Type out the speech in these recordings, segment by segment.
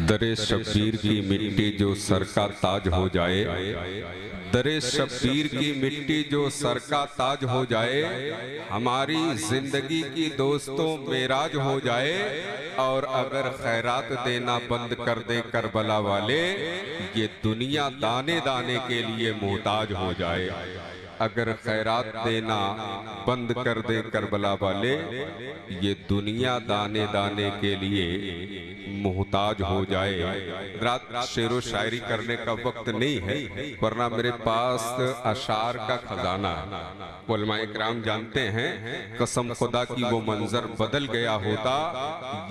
दरे शब्बीर की मिट्टी जो सर का ताज हो जाए, दरे शब्बीर की मिट्टी जो सर का ताज हो जाए, हमारी जिंदगी की दोस्तों मेराज हो जाए। और अगर खैरात देना बंद कर दे करबला वाले, ये दुनिया दाने दाने के लिए मोहताज हो जाए। अगर खैरात देना बंद कर दे करबला वाले, ये दुनिया दाने दाने के लिए मोहताज हो जाए। रात शेरो शायरी करने का वक्त नहीं है, वरना मेरे पास अशार का खजाना है। उलमा इकराम जानते हैं, कसम खुदा की वो मंजर बदल गया होता,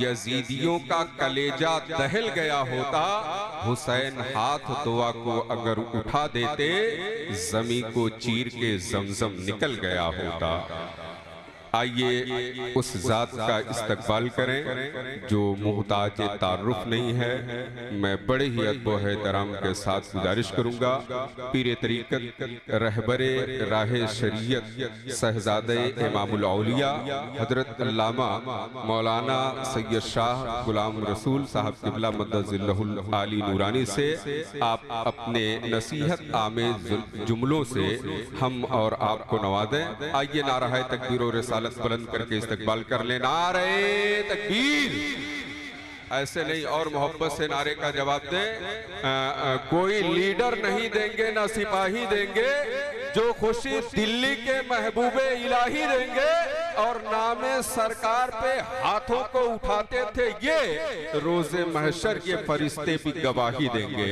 यजीदियों का कलेजा दहल गया होता। हुसैन हाथ दुआ को अगर उठा देते, जमी को चीर के जमजम निकल गया होता। आइए उस जात का इस्तकबाल करें जो मोहताज तारुफ नहीं है। मैं बड़े ही अदब एहतराम के साथ गुजारिश करूंगा, पीर तरीकत रहबरे राहे शरीयत शहजादे इमामुल औलिया हजरत अल्लामा मौलाना सैयद शाह गुलाम रसूल साहब क़िबला मद्दज़िल्लहुल आली नूरानी से आप अपने नसीहत आमेज जुमलों से हम और आपको नवाजें। आइए नारा तकबीर और रिसालत बुलंद करके इस्तकबाल कर ले। नारे तकबीर, ऐसे नहीं और मोहब्बत से नारे का जवाब दे। कोई लीडर नहीं देंगे ना सिपाही देंगे, जो खुशी दिल्ली के महबूबे इलाही देंगे। और नामे सरकार पे हाथों को उठाते थे ये, रोजे महशर ये फरिश्ते भी गवाही देंगे।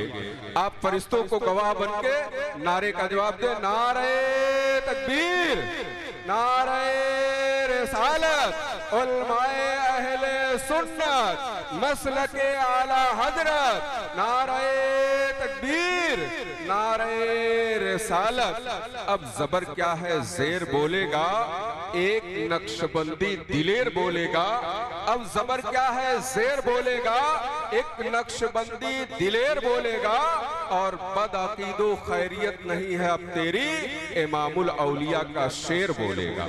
आप फरिश्तों को गवाह बनके नारे का जवाब दे। नारे तकबीर, नारे रिसालत, उलमाए अहले सुन्नत, मसलके आला हजरत। नारे तकबीर, नारे रिसालत। अब जबर क्या है, जेर बोलेगा, एक नक्शबंदी दिलेर बोलेगा। अब जबर क्या है, जेर बोलेगा, एक नक्शबंदी दिलेर बोलेगा। और बदअकीदो खैरियत नहीं है अब तेरी, इमामुल औलिया का शेर बोलेगा।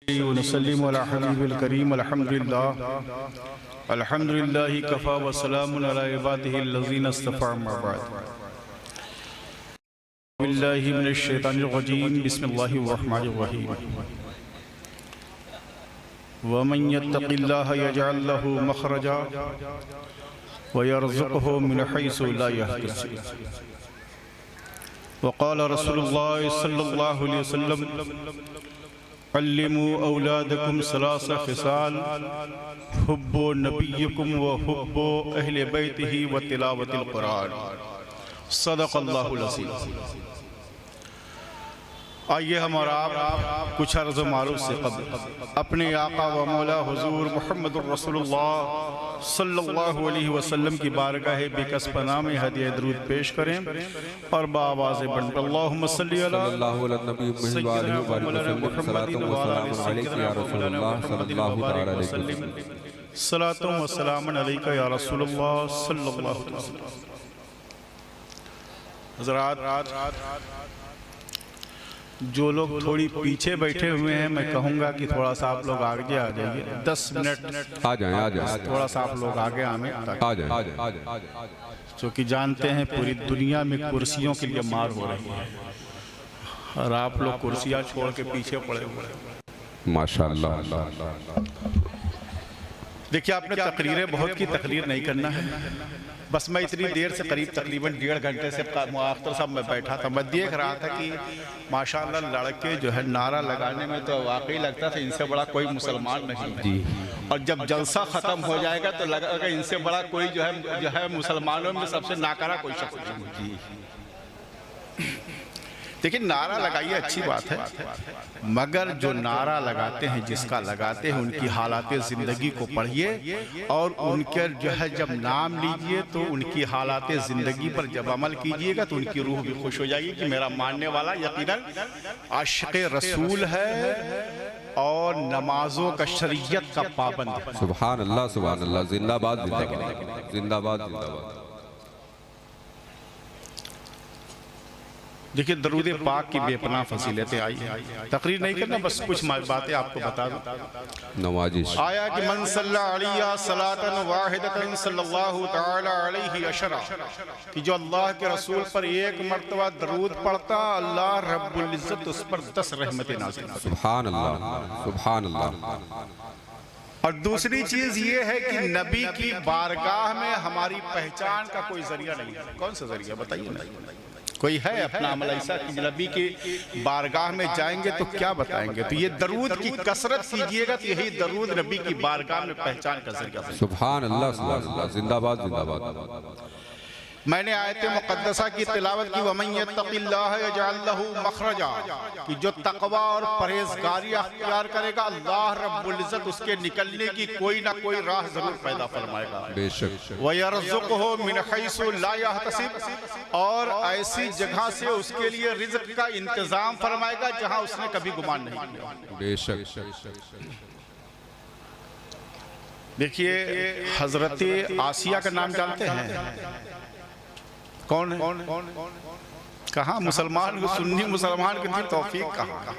वनसल्लिम अला हबीबिल करीम। अल्हम्दुलिल्लाह अल्हम्दुलिल्लाह कफ़ा व सलामुन अला इबादिहिल लज़ीना इस्तफ़ा। अम्मा बाद, बिल्लाहि मिनश शैतानिर रजीम, बिस्मिल्लाहिर रहमानिर रहीम। व मन यत्तक़िल्लाह यजअल लहू मख़रजा व यरज़ुक़हु मिन हैसु ला यहतसिब। व क़ाल रसूलुल्लाह सल्लल्लाहु अलैहि वसल्लम, अल्लिमू औलादकुम सलासा ख़िसाल, हुब्बु नबिय्यकुम व हुब्बु अहले बैतिही व तिलावतिल कुरान। सदक़ल्लाहुल अज़ीम। आइए हम और आप कुछ अर्ज़ मारूफ से क़ब्ल अपने आका व मौला हुज़ूर मुहम्मदुर रसूलुल्लाह सल्लल्लाहु अलैहि वसल्लम की बारगाह बेकस पनाह में हदिया दरूद पेश करें और बाआवाज़ बुलंद अल्लाहुम्मा सल्ली अला सय्यिदिना मौलाना मुहम्मदिन व अला सय्यिदिना मौलाना मुहम्मदिन व सल्लिम। सलातो व सलामुन अलैका या रसूलल्लाह सल्लल्लाहु अलैहि वसल्लम। हज़रात, जो लोग थोड़ी पीछे बैठे हुए हैं, मैं कहूँगा कि थोड़ा सा आप लोग आगे आ जाइए। 10 मिनट आ जाए। थोड़ा सा आप लोग आगे आए आ जाए। क्योंकि जानते हैं पूरी दुनिया में कुर्सियों के लिए मार हो रही है और आप लोग कुर्सियाँ छोड़ के पीछे पड़े हुए हैं। माशाअल्लाह। देखिए, आपने तकरीरें बहुत की तकरीर नहीं करना है। बस मैं इतनी देर से करीब तकरीबन 1.5 घंटे से मुआख्तर साहब मैं बैठा था। मैं देख रहा था कि माशाअल्लाह लड़के जो है नारा लगाने में तो वाकई लगता था इनसे बड़ा कोई मुसलमान नहीं है जी। और जब जलसा ख़त्म हो जाएगा तो लगेगा इनसे बड़ा कोई जो है मुसलमानों में सबसे नाकारा कोई शख्स नहीं जी। देखिए, नारा लगाइए अच्छी बात है, मगर जो नारा लगाते हैं, जिसका लगाते हैं, उनकी हालात ज़िंदगी को पढ़िए और उनके जो है जब नाम लीजिए तो उनकी हालात ज़िंदगी पर जब अमल कीजिएगा तो उनकी रूह भी खुश हो जाएगी कि मेरा मानने वाला यकीनन आशिक़े रसूल है और नमाजों का शरीयत का पाबंद है। सुभान अल्लाह, सुभान अल्लाह, जिंदाबाद जिंदाबाद जिंदाबाद जिंदाबाद। देखिए, दरूद पाक की बेपनाह फजीलतें आई हैं। तकरीर नहीं करना, बस कुछ बातें आपको बता दूं। नवाजिश आया कि मन सल्ला अलैहि सलातन वाहिदतन सल्लल्लाहु तआला अलैहि अशरा, कि जो अल्लाह के रसूल पर एक मर्तबा दरूद पढ़ता, अल्लाह रब्बुल इज्जत उस पर 10 रहमतें नाज़िल करता। सुभान अल्लाह, सुभान अल्लाह। और दूसरी चीज ये है कि नबी की बारगाह में हमारी पहचान का कोई जरिया नहीं है। कौन सा जरिया बताइए ना, कोई है अपना अमल ऐसा कि नबी के बारगाह में जाएंगे तो क्या बताएंगे? तो ये दरूद की कसरत कीजिएगा तो यही दरूद नबी की बारगाह में पहचान का जरिया है। सुभान अल्लाह, सुभान अल्लाह, जिंदाबाद जिंदाबाद। मैंने आयत मुक़द्दसा की तिलावत की, वमन यत्तक़िल्लाह यजअल लहू मखरजा, कि जो तक़वा और परहेज़गारी अख्तियार करेगा, अल्लाह रब्बुल इज़्ज़त उसके निकलने की कोई ना कोई राह जरूर पैदा फरमाएगा। बेशक। व यरज़ुक़हु मिन हैसु ला यहतसिब, और ऐसी जगह से उसके लिए रिज़्क़ का इंतजाम फरमाएगा जहां उसने कभी गुमान नहीं किया। बेशक। देखिए, हजरत आसिया का नाम जानते हैं? कौन है? कहाँ मुसलमान, सुन्नी मुसलमान की थी तौफीक कहाँ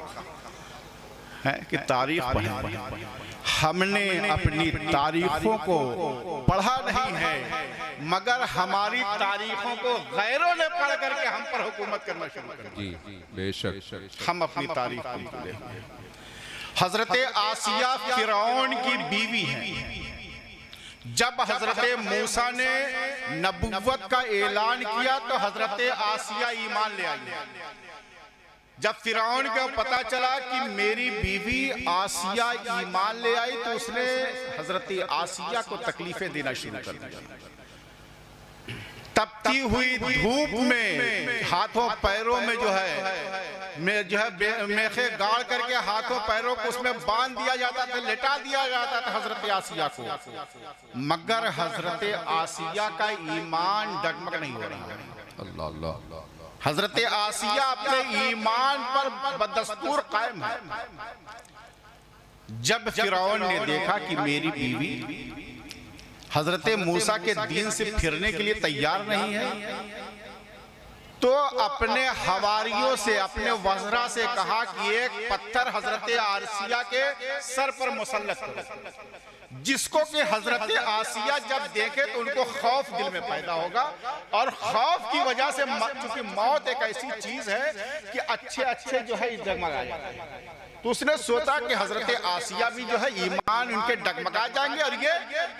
है कि तारीख पढ़ें। हमने अपनी तारीखों को पढ़ा नहीं है, मगर हमारी तारीखों को गैरों ने पढ़ करके हम पर हुकूमत करना शुरू कर दी। बेशक। हम अपनी तारीख को भूले। हजरत आसिया फिरौन की बीवी है। जब हजरत मूसा ने नबुव्वत का ऐलान किया तो हजरत आसिया ईमान ले आई। जब फिरौन को पता चला कि मेरी बीवी आसिया ईमान ले आई तो उसने हजरत आसिया को तकलीफें देना शुरू कर दिया। तपती हुई धूप में हाथों पैरों में जो है मेखे गाड़ करके हाथों पैरों को उसमें बांध दिया जाता था, लेटा दिया जाता था हजरत आसिया को, मगर हजरत आसिया का ईमान डगमग नहीं हो रहा है। अल्लाह अल्लाह। हजरत आसिया अपने ईमान पर बदस्तूर कायम है। जब फिरौन ने देखा कि मेरी बीवी हजरत मूसा के दीन से फिरने के लिए तैयार नहीं है, तो अपने हवारियों से, अपने वज़रा से कहा कि एक पत्थर हजरत आसिया के सर पर मुसल्लत करो, जिसको कि हजरत आसिया जब देखे तो उनको खौफ दिल में पैदा होगा, और खौफ की वजह से, क्योंकि मौत एक ऐसी चीज है कि अच्छे अच्छे जो है डगमगा जाते हैं, तो उसने सोचा कि हजरत आसिया भी जो है ईमान उनके डगमगा जाएंगे और ये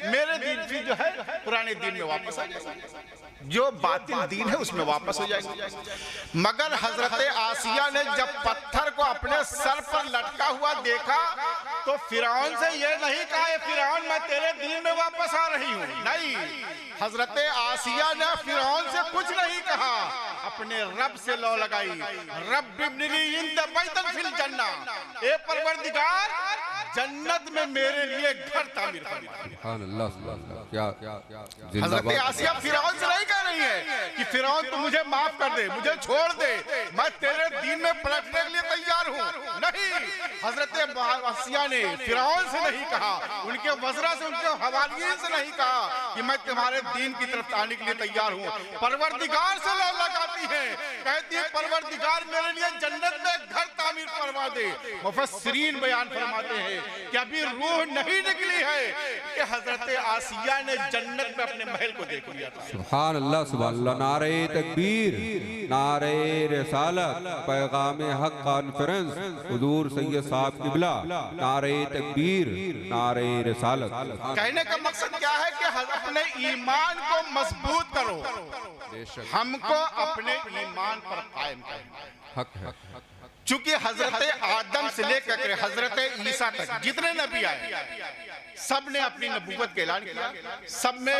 मेरे दीन भी जो है पुराने दीन में वापस आ जाएंगे, जो बातिल दीन है उसमें वापस हो जाएंगे। मगर हजरत आसिया ने जब पत्थर को अपने सर पर लटका हुआ देखा तो फिरौन से ये नहीं कहा, फिरौन मैं तेरे दीन में वापस आ रही हूँ, नहीं, हजरत आसिया ने फिरौन से कुछ नहीं कहा, अपने रब से लौ लगाई, रब इब्निली इंद बैतन फिल जन्ना, ए परवरदिगार जन्नत में मेरे लिए घर तामीर फरमा। सुभान अल्लाह, सुभान अल्लाह। क्या हजरत आसिया फिरौन से नहीं कह रही है कि फिरौन तू मुझे माफ कर दे, मुझे छोड़ दे, मैं तेरे दीन में पलटने के लिए तैयार हूँ, नहीं, हजरत आसिया ने फिरौन से नहीं कहा, उनके वज़रा से, उनके हवारियीन से नहीं कहा कि मैं तुम्हारे दीन की तरफ आने के लिए तैयार हूँ, परवरदिगार से लौ लगाती है, कहती है परवरदिगार मेरे लिए जन्नत में घर तामीर फरमा दे। मुफस्सिरीन बयान फरमाते हैं कि अभी रूह नहीं निकली है कि हजरत आसिया ने जन्नत में अपने महल को देख लिया था। सुभान अल्लाह, सुभान अल्लाह। नारे तकबीर, नारे रिसालत, पैगाम हक कॉन्फ्रेंस, हुजूर सैयद साहब किबला, नारे तकबीर, नारे रिसालत। कहने का मकसद क्या है कि अपने ईमान को मजबूत करो, हमको अपने ईमान पर कायम करना हक है। चूंकि हजरत आदम से लेकर हजरत ईसा तक जितने नबी आए सब ने अपनी नबूवत का ऐलान किया, सब में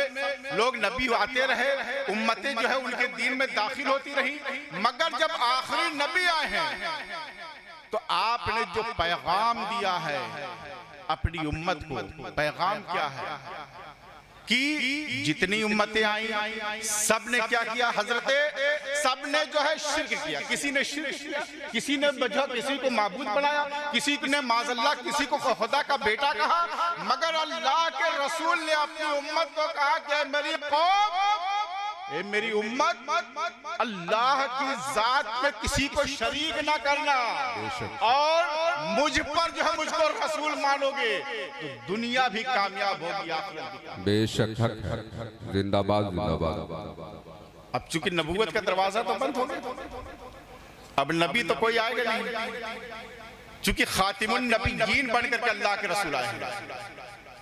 लोग नबी आते रहे, उम्मतें जो है उनके दीन में दाखिल होती रही, मगर जब आखिरी नबी आए हैं तो आपने जो पैगाम दिया है अपनी उम्मत को, पैगाम क्या है कि जितनी उम्मतें आई सब ने क्या किया, हजरते सब ने जो है शिर्क किया। किसी ने शिर्क किया, किसी ने किसी को माबूद बनाया, किसी ने माज़अल्लाह किसी को खुदा का बेटा कहा, मगर अल्लाह के रसूल ने अपनी उम्मत को कहा कि मेरी कौम, मेरी उम्मत अल्लाह की जात में किसी को शरीक ना करना, और मुझ पर जो है मुझको रसूल मानोगे तो दुनिया भी कामयाब होगी, आखिरत भी। बेशक जिंदाबाद जिंदाबाद। अब चूंकि नबूवत का दरवाजा तो बंद हो गया, अब नबी तो कोई आएगा नहीं, चूंकि खातिमुन नबीयीन बनकर के अल्लाह के रसूल आए हैं,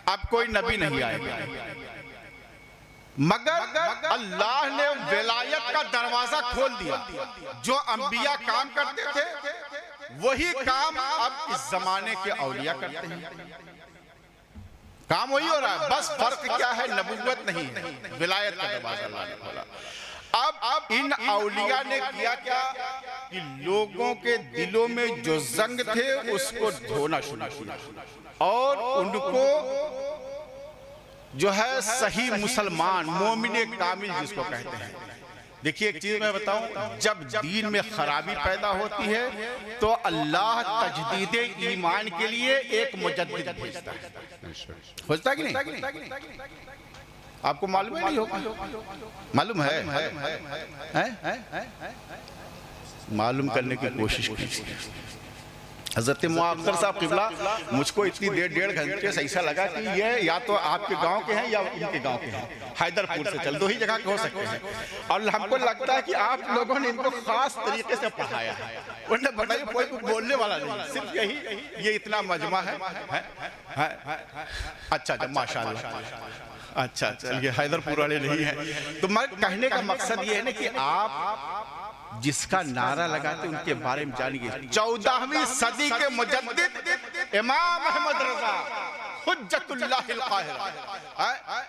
अब कोई नबी नहीं आएगा। मगर अल्लाह ने विलायत का दरवाजा खोल दिया। जो अंबिया काम करते थे वही काम अब इस जमाने के औलिया करते हैं, काम वही हो रहा है, बस फर्क क्या है, नबूवत नहीं है, विलायत का दरवाजा अल्लाह ने खोला। अब इन औलिया ने किया क्या कि लोगों के दिलों में जो जंग थे उसको धोना शुरू किया और उनको जो है सही मुसलमान, मोमिने कामिल जिसको कहते हैं। देखिए एक चीज मैं बताऊं, जब दीन में खराबी पैदा होती है तो अल्लाह तजदीद ईमान के लिए एक मुजद्दिद भेजता है, खोजता कि नहीं? आपको मालूम है? नहीं होगा, मालूम है? मालूम करने की कोशिश कीजिए। हजरत मुअक्कर साहब क़िबला मुझको इतनी डेढ़ घंटे से ऐसा लगा कि ये या तो आपके गांव के हैं या उनके गांव के हैं, हैदरपुर से चल, दो ही जगह के हो सकते हैं, और हमको लगता है कि आप लोगों ने इनको खास तरीके से पढ़ाया है, उन्होंने बताइए कोई बोलने वाला नहीं, सिर्फ यही ये इतना मजमा है? अच्छा माशाल्लाह, अच्छा ये हैदरपुर वाले नहीं है। तो मैं कहने का मकसद ये है ना कि आप जिसका नारा लगाते उनके बारे में जानिए। 14वीं सदी के मुजद्दिद इमाम अहमद रजा हुज्जतुल्लाहिल काहिर,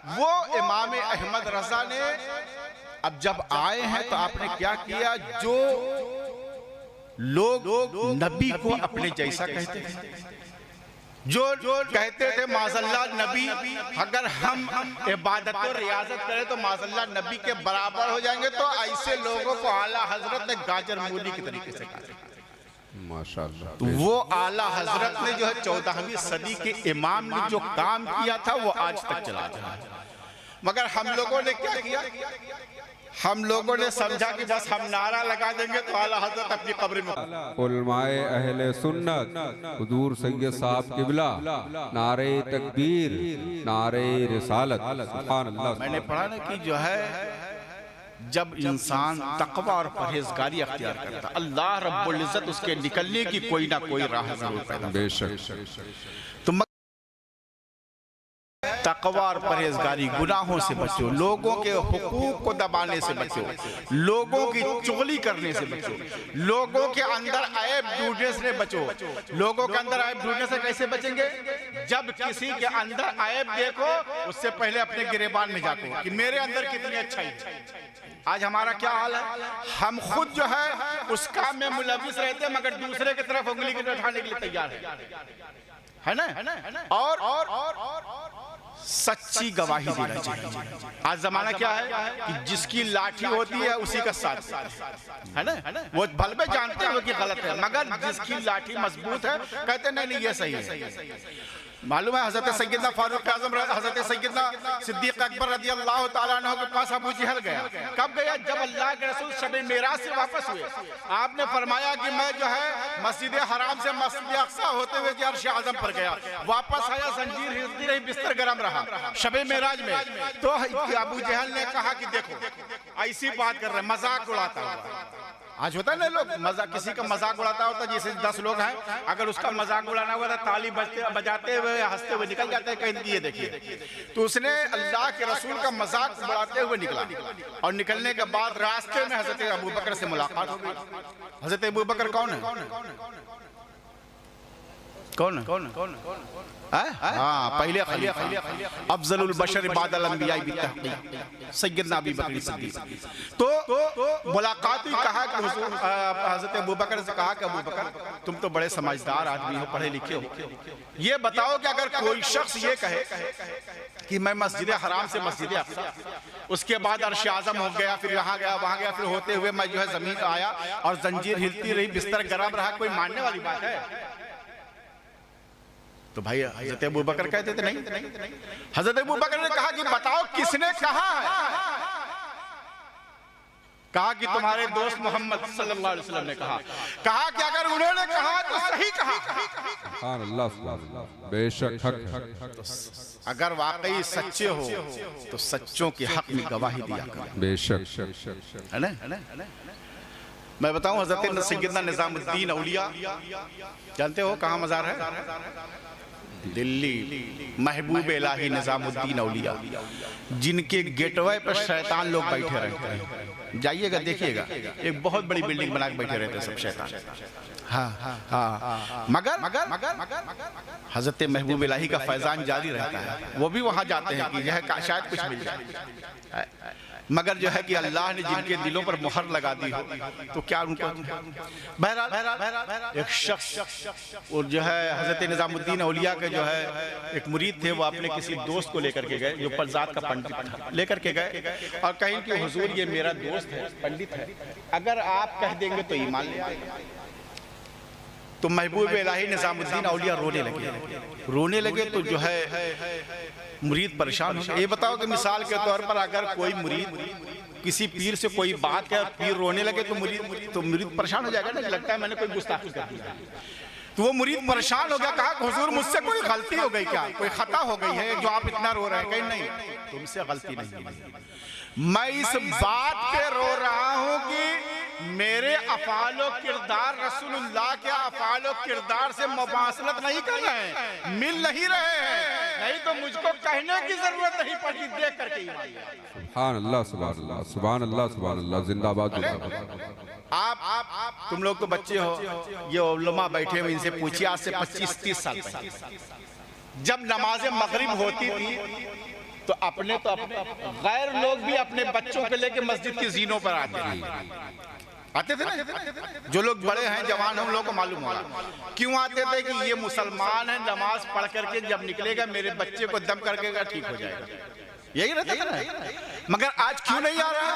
वो इमाम अहमद रजा ने अब जब आए हैं तो आपने क्या किया, जो लोग नबी को अपने जैसा कहते थे, जो कहते थे माज़अल्लाह नबी अगर हम इबादत और रियाजत करें तो माज़अल्लाह नबी के बराबर हो जाएंगे, तो ऐसे लोगों को आला हजरत ने गाजर मूली के तरीके से कहा। माशाअल्लाह, तो वो आला हजरत ने जो है 14वीं सदी के इमाम ने जो काम किया था वो आज तक चला रहा है। मगर हम लोगों ने क्या किया, हम लोगों ने समझा कि बस हम नारा लगा देंगे तो आला हजरत अपनी कब्र में। उलमाए अहले सुन्नत हुजूर सैयद साहब क़िबला नारे तकबीर नारे रिसालत, सुभान अल्लाह। मैंने पढ़ा ना कि जो है जब इंसान तकवा और परहेजगारी अख्तियार करता, अल्लाह रब्बुल इज्जत उसके निकलने की कोई ना कोई राह जरूर पैदा। बेशक तो तकवा और परहेजगारी, गुनाहों से बचो, लोगों के हुकूक को दबाने से बचो, लोगों की चुगली करने से बचो, लोगों के अंदर ऐब ढूंढने से बचो। लोगों के अंदर ऐब ढूंढने से कैसे बचेंगे, जब किसी के अंदर ऐब देखो उससे पहले अपने गिरेबान में जाको कि मेरे अंदर कितनी अच्छाई है। आज हमारा क्या हाल है, हम खुद जो है उस काम में मुलविस रहते हैं मगर दूसरे की तरफ उंगली के उठाने के लिए तैयार है ना? और सच्ची गवाही देना चाहिए। आज जमाना क्या है कि जिसकी लाठी होती है उसी का साथ है ना, वो भले में जानते हैं कि गलत है, मगर जिसकी लाठी मजबूत है कहते नहीं ये सही है। मालूम है हजरत सैयदना फारूक आजम, हजरत सैयदना सिद्दीक अकबर रज़ी अल्लाह तआला अन्हु के पास अबू जहल गया। कब गया, जब अल्लाह के रसूल शब मेराज से वापस हुए। आपने फरमाया कि मैं जो है मस्जिद हराम से मस्जिद अक्सा होते हुए अर्श आजम पर गया, वापस आया जंजीर हिलती रही, बिस्तर गर्म रहा शब मेराज में। तो अबू जहल ने कहा कि देखो ऐसी बात कर रहे, मजाक उड़ाता हुआ। आज होता है ना लोग मजाक, किसी का मजाक उड़ाता होता, जैसे 10 लोग हैं, अगर उसका मजाक उड़ाना हुआ तो ताली बजाते हुए हंसते हुए निकल जाते हैं, कहीं ये देखिए। तो उसने अल्लाह के रसूल का मजाक उड़ाते हुए निकला और निकलने के बाद रास्ते में हजरत अबू बकर से मुलाकात हो गई। हजरत अबू बकर कौन है? कौन कौन हाँ, पहले खलीफा अफजलुल बशर बादल अंबिया बितहक़ीक़ सैयदना अबू बकर सिद्दीक़। तो मुलाकात हुई, कहा कि हुजूर हज़रत अबू बकर से कहा कि अबू बकर तुम तो बड़े समझदार आदमी हो, पढ़े लिखे हो, ये बताओ कि अगर कोई शख्स ये कहे कि मैं मस्जिद हराम से मस्जिद अक़सा, उसके बाद अर्श आज़म हो गया, फिर यहाँ गया वहाँ गया, फिर होते हुए मैं जो है जमीन आया और जंजीर हिलती रही, बिस्तर गर्म रहा, कोई मानने वाली बात है? तो भाई हज़रत अबू बकर कहते थे नहीं। हज़रत अबू बकर ने कहा कि बताओ किसने कहा है? कहा कि तुम्हारे दोस्त मोहम्मद सल्लल्लाहु अलैहि वसल्लम ने कहा कि अगर उन्होंने कहा तो सही कहा। सुभान अल्लाह, बेशक हक। अगर वाकई सच्चे हो तो सच्चों के हक में गवाही दिया करो, बेशक, है ना? मैं बताऊं, हज़रत सैयदना निज़ामुद्दीन औलिया जानते हो कहाँ मज़ार है? दिल्ली, महबूब इलाही निज़ामुद्दीन औलिया, जिनके गेटवे पर शैतान लोग बैठे रहते हैं। जाइएगा देखिएगा, एक बहुत बड़ी बिल्डिंग बना के बैठे रहते हैं सब शैतान। हाँ, मगर हज़रत महबूब इलाही का फैज़ान जारी रहता है, वो भी वहाँ जाते हैं कि यह शायद कुछ मिल जाए, मगर जो है कि अल्लाह ने जिनके दिलों पर मुहर लगा दी हो तो क्या उनको। बहरहाल एक शख्स और जो है हज़रत निज़ामुद्दीन औलिया के जो है एक मुरीद थे, वो अपने किसी दोस्त को लेकर के गए जो परजात का पंडित था, लेकर के गए और कहें कि हुजूर ये मेरा दोस्त है, पंडित है, अगर आप कह देंगे तो ईमान ले आएगा। तो महबूब इलाही निज़ामुद्दीन औलिया रोने लगे तो जो है मुरीद परेशान हो। ये बताओ कि मिसाल के तौर पर अगर कोई मुरीद किसी पीर से कोई बात है, पीर रोने लगे तो मुरीद परेशान हो जाएगा ना, लगता है मैंने कोई गुस्ताखी कर दिया। तो वो मुरीद परेशान हो गया, कहा हुजूर मुझसे कोई गलती हो गई क्या, कोई खता हो गई है जो आप इतना रो रहे हैं? कहीं नहीं, तुमसे गलती नहीं है, मैं इस बात पे रो रहा हूँ कि मेरे अफ़ालो किरदार रसूलुल्लाह के अफ़ालो किरदार से मुमासलत नहीं कर रहे हैं, मिल नहीं रहे हैं, नहीं तो मुझको कहने की जरूरत नहीं पड़ती, देख करके सुभान अल्लाह, सुभान अल्लाह, सुभान अल्लाह, सुभान अल्लाह, जिंदाबाद। आप तुम लोग तो बच्चे हो, ये उलमा बैठे हुए, इनसे पूछिए आज से 25-30 साल पहले जब नमाज मगरिब होती थी तो अपने गैर लोग भी अपने बच्चों को लेके मस्जिद की जीनों पर आते थे ना। जो लोग बड़े हैं, जवान हैं, उन लोगों को मालूम होगा क्यों आते थे कि ये मुसलमान है, नमाज पढ़ करके जब निकलेगा मेरे बच्चे को दम करके ठीक हो जाएगा, यही रहता था ना। मगर आज क्यों नहीं आ रहा?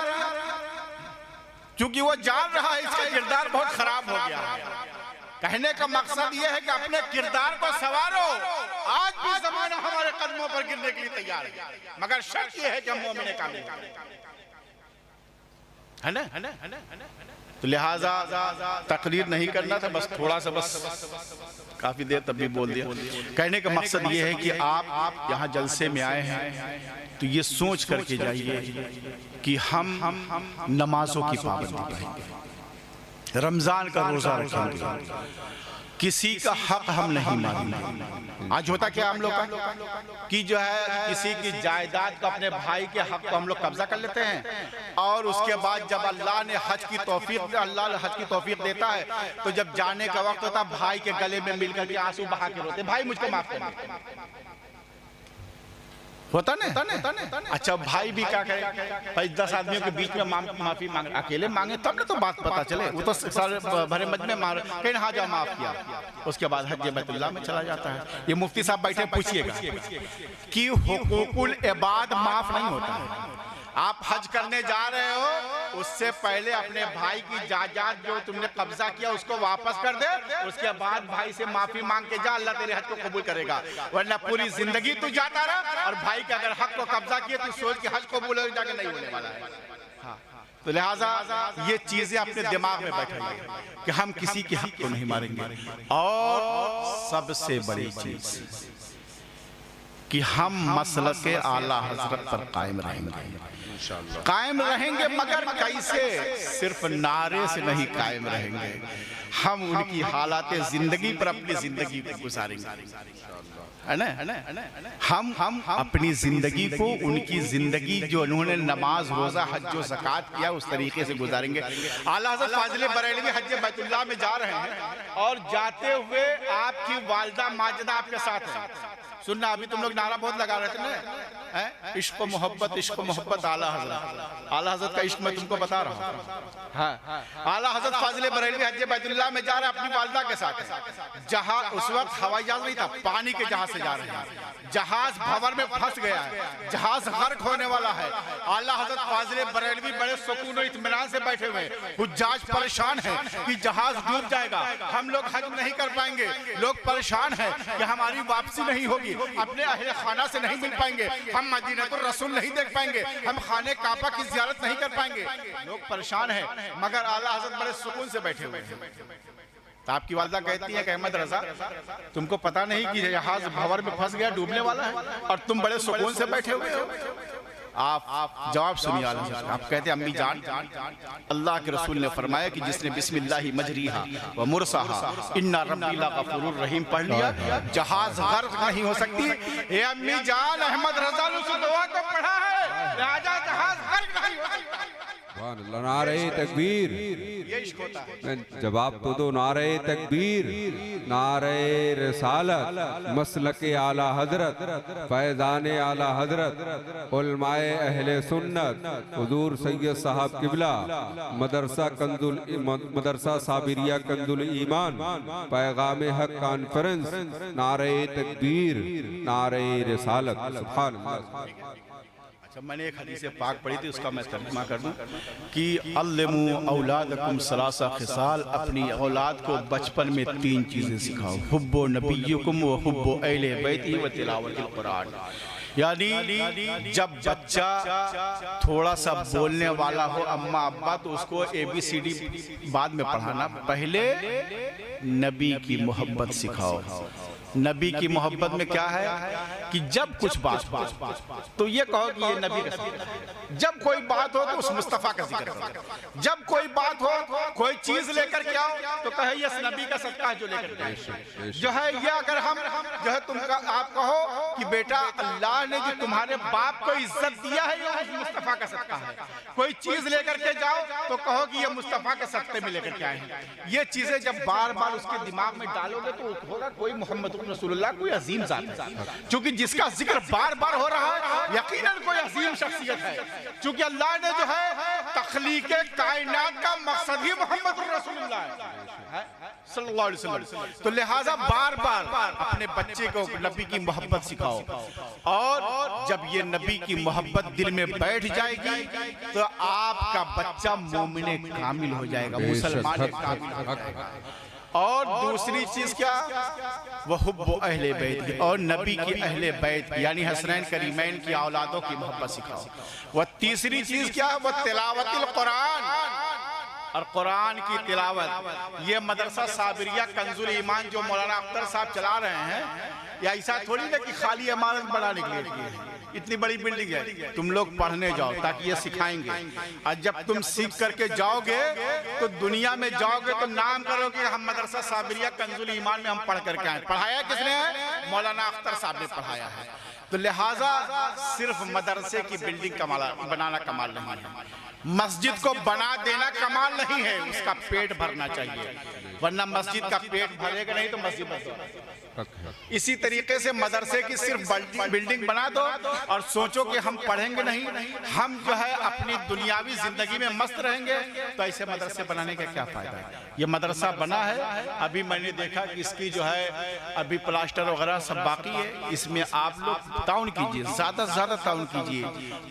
क्योंकि वो जान रहा है इसका किरदार बहुत खराब हो गया है। कहने का मकसद ये है कि अपने किरदार को संवारो। आज भी जमाना हमारे कदमों पर गिरने के लिए तैयार है, मगर शर्त ये है कि हम मोमिन कामिल है ना। तो लिहाजा तकरीर नहीं करना था, बस थोड़ा सा, बस काफी देर तब भी बोल दिया। कहने का मकसद ये है कि आप यहाँ जलसे में आए हैं तो ये सोच करके जाइए कि हम नमाजों की पाबंदी करेंगे, रमजान का रोजा रखेंगे, किसी का हक हम नहीं मानेंगे। आज होता क्या हम लोग का कि जो है किसी की जायदाद को, अपने भाई के हक को हम लोग कब्जा कर लेते हैं और उसके बाद जब अल्लाह ने हज की तौफीक देता है तो जब जाने का वक्त होता है भाई के गले में मिलकर के आंसू बहा के रोते, भाई मुझको माफ कर दे। होता ना? अच्छा भाई भी क्या करे भाई, 10 आदमियों के बीच में माफी मांगे, अकेले मांगे तब ना तो बात पता चले। वो तो सारे भरे मजमे मार कहीं हाँ जा माफ किया, उसके बाद हज बैतुल्लाह में चला जाता है। ये मुफ्ती साहब बैठे, पूछिएगा कि हुकूकुल इबाद माफ नहीं होता है। आप हज करने जा रहे हो, उससे पहले अपने भाई की जायदाद जो तुमने कब्जा किया उसको वापस कर दे, उसके बाद भाई से माफी मांग के जा, अल्लाह तेरे हज को कबूल करेगा। वरना पूरी जिंदगी तू जाता रहा और भाई के अगर हक को कब्जा किया तो सोच के हज कबूल हो जाके नहीं होने वाला है। तो लिहाजा ये चीजें अपने दिमाग में बैठाइए कि हम किसी के हक को नहीं मारेंगे। और सबसे बड़ी चीज कि हम मसलक के आला हजरत पर कायम रहेंगे, मगर कैसे? सिर्फ नारे से नहीं कायम रहेंगे, हम उनकी हालात जिंदगी पर अपनी जिंदगी को गुजारेंगे, है ना। हम अपनी जिंदगी को, उनकी जिंदगी जो उन्होंने नमाज रोजा हज व ज़कात किया उस तरीके से गुजारेंगे। आला हज़रत फाजिल बरेलवी हज बैतुल्लाह में जा रहे हैं और जाते हुए आपकी वालिदा माजिदा आपके साथ है। सुनना, अभी तुम लोग नारा बहुत लगा रहे थे ना, इश्क मोहब्बत आला हज़रत का इश्क मैं तुमको बता रहा हूँ। हाँ, आला हज़रत फाजिल बरेलवी हज बैतुल्लाह में जा रहे हैं अपनी वालिदा के साथ। जहाज उस वक्त हवाई जहाज नहीं था, पानी के जहाज से जा रहे हैं। जहाज भंवर में फंस गया है, जहाज गर्क होने वाला है। आला हज़रत फाजिल बरेलवी बड़े सुकून और इत्मीनान से बैठे हुए हैं। हुज्जाज परेशान है कि जहाज डूब जाएगा, हम लोग हज नहीं कर पाएंगे। लोग परेशान है कि हमारी वापसी नहीं होगी, अपने अहले खाना से नहीं मिल पाएंगे, हम मदीनतुर रसूल नहीं देख पाएंगे, हम खाने काबा की ज़ियारत नहीं कर पाएंगे। लोग परेशान है, मगर आला हज़रत बड़े सुकून से बैठे हुए हैं। तो आपकी वालिदा कहती है कि अहमद रजा, तुमको पता नहीं कि जहाज भंवर में फंस गया, डूबने वाला है, और तुम बड़े सुकून से बैठे हुए हो। आप जवाब सुनिए। आप कहते हैं अम्मी जान, अल्लाह के रसूल ने फरमाया कि जिसने बिस्मिल्लाहि मजरीहा व मुरसाहा इन्ना रब्बी लगफूरुर रहीम पढ़ लिया, जहाज गर्क नहीं हो सकती। ए अम्मी जान, अहमद रजा ने उस दुआ को पढ़ा है, लिहाजा जहाज गर्क नहीं हो सकता। नारे तकबीर, ये इश्क होता है। जवाब तो दो, नारे तकबीर, नारे रिसालत, मसलके आला हजरत, फैज़ान आला हजरत, उलमाए अहले सुन्नत, हुजूर सैयद साहब किबला, मदरसा साबिरिया कंजुल ईमान, पैगाम हक कॉन्फ्रेंस, नारे तकबीर, नारे रिसालत। सुभान अल्लाह। मैंने एक हदीस पाक पढ़ी थी, उसका मैं तर्जुमा कर दूं कि अल्लिमू औलादकुम सलासा खिसाल, अपनी औलाद को बचपन में 3 चीज़ें सिखाओ, हुब्बु नबिय्युकुम व हुब्बु अहले बैती व तिलावतिल कुरान। यानी जब बच्चा थोड़ा सा बोलने वाला हो, अम्मा अब्बा, तो उसको ABCD बाद में पढ़ाना, पहले नबी की मोहब्बत सिखाओ। नबी की मोहब्बत में क्या है कि जब कुछ बात हो तो ये कहो कि ये नबी का सदका है। जब कोई बात हो तो उस मुस्तफ़ा का जिक्र करो। जब कोई बात हो, कोई चीज लेकर के आओ तो कहे ये नबी का सदका है जो लेकर के जो है। ये अगर हम जो है तुमका आप कहो कि बेटा अल्लाह ने जो तुम्हारे बाप को इज्जत दिया है ये उस मुस्तफ़ा का सदका है। कोई चीज लेकर के जाओ तो कहो कि ये मुस्तफ़ा के सदक़े में लेकर के आए हैं। ये चीजें जब बार बार उसके दिमाग में डालोगे तो होगा कोई मोहम्मद रसूलुल्लाह कोई अजीम जात है, क्योंकि जिसका जिक्र बार बार हो रहा है यकीनन कोई अजीम शख्सियत है। क्योंकि अल्लाह ने जो है तख्लीक कायनात का मकसद ही मोहम्मद रसूलुल्लाह है सल्लल्लाहु अलैहि वसल्लम। तो लिहाजा बार बार अपने बच्चे को नबी की मोहब्बत सिखाओ, और जब ये नबी की मोहब्बत दिल में बैठ जाएगी तो आपका बच्चा मोमिने कामिल हो जाएगा, मुसलमान कामिल हो जाएगा। और दूसरी चीज क्या, वह हुब्बु अहले बैत की, और नबी की अहले बैत यानी हसनैन करीमैन की औलादों की मोहब्बत सिखाओ। वह तीसरी चीज क्या, वह तिलावतिल कुरान, और कुरान की तिलावत। ये मदरसा साबिरिया कंजुल ईमान जो मौलाना अख्तर साहब चला रहे हैं, या ऐसा थोड़ी ना कि खाली इमारत बनाने के लिए, इतनी बड़ी बिल्डिंग है। तुम लोग पढ़ने जाओ ताकि ये सिखाएंगे, और जब तुम सीख करके जाओगे तो दुनिया में जाओगे तो नाम करोगे हम मदरसा साबिरिया कंजुल ईमान में हम पढ़ करके आए। पढ़ाया किसने है? मौलाना अख्तर साहब ने पढ़ाया है। तो लिहाजा सिर्फ मदरसे की बिल्डिंग बनाना कमाल नहीं है, मस्जिद को बना देना कमाल नहीं है, उसका पेट भरना चाहिए, वरना मस्जिद का पेट भरेगा नहीं तो मस्जिद बन। इसी तरीके से मदरसे की सिर्फ बिल्डिंग बना दो और सोचो कि हम पढ़ेंगे नहीं, हम जो है अपनी दुनियावी जिंदगी में मस्त रहेंगे, तो ऐसे मदरसे बनाने का क्या फायदा है। ये मदरसा बना है, अभी मैंने देखा कि इसकी जो है अभी प्लास्टर वगैरह सब बाकी है, इसमें आप लोग ताउन कीजिए, ज्यादा से ज्यादा ताउन कीजिए,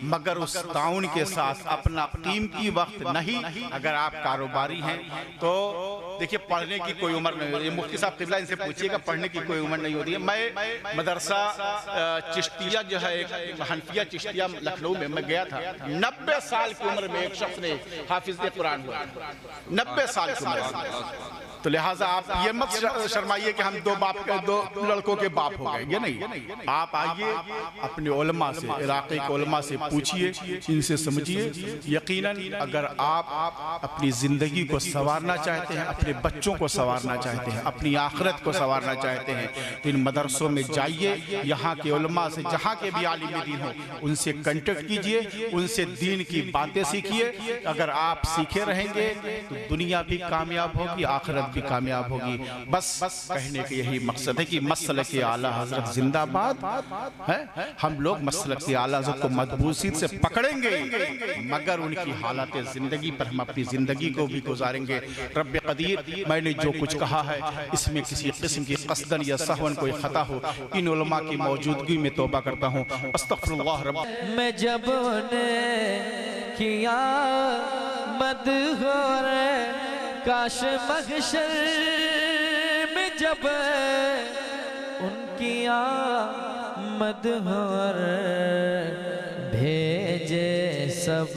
मगर उस ताउन के साथ अपना कीमती वक्त नहीं, अगर आप कारोबारी हैं तो देखिए पढ़ने की कोई उम्र नहीं होती। मुफ्ती साहब किबला इनसे पूछिएगा, पढ़ने की कोई उम्र नहीं होती है। मैं मदरसा चिश्तिया जो है एक हनफिया चिश्तिया लखनऊ में मैं गया था, 90 साल की उम्र में एक शख्स ने हाफिज कुरान हुआ, 90 साल की उम्र तो लिहाजा आप ये मत शर्माइए कि हम दो लड़कों के बाप हो गए, ये नहीं। आप आइए अपने उलमा से, इलाके के उलमा से पूछिए, इनसे समझिए। यकीनन अगर आप अपनी ज़िंदगी को संवारना चाहते हैं, अपने बच्चों को संवारना चाहते हैं, अपनी आखिरत को संवारना चाहते हैं, तो इन मदरसों में जाइए, यहाँ के उलमा से, जहाँ के भी आलिम दीन हो, उनसे कांटेक्ट कीजिए, उनसे दीन की बातें सीखिए। अगर आप सीखे रहेंगे तो दुनिया भी कामयाब होगी, आखिरत भी कामयाब होगी। बस कहने का यही मकसद है कि मसलक आला हजरत जिंदाबाद है। हम लोग मसलक आला हजरत को मजबूती से पकड़ेंगे, मगर उनकी हालत जिंदगी पर हम अपनी जिंदगी को भी गुजारेंगे। रब्बे कदीर, मैंने जो कुछ कहा है इसमें किसी किस्म की कसदन या सहवन कोई खता हो, इन उलमा की मौजूदगी में तौबा करता हूँ। अस्तगफिरुल्लाह रब्ब। मैं जब ने किया मदहोर, काश महशर में जब उनकी आमद हो, भेजे सब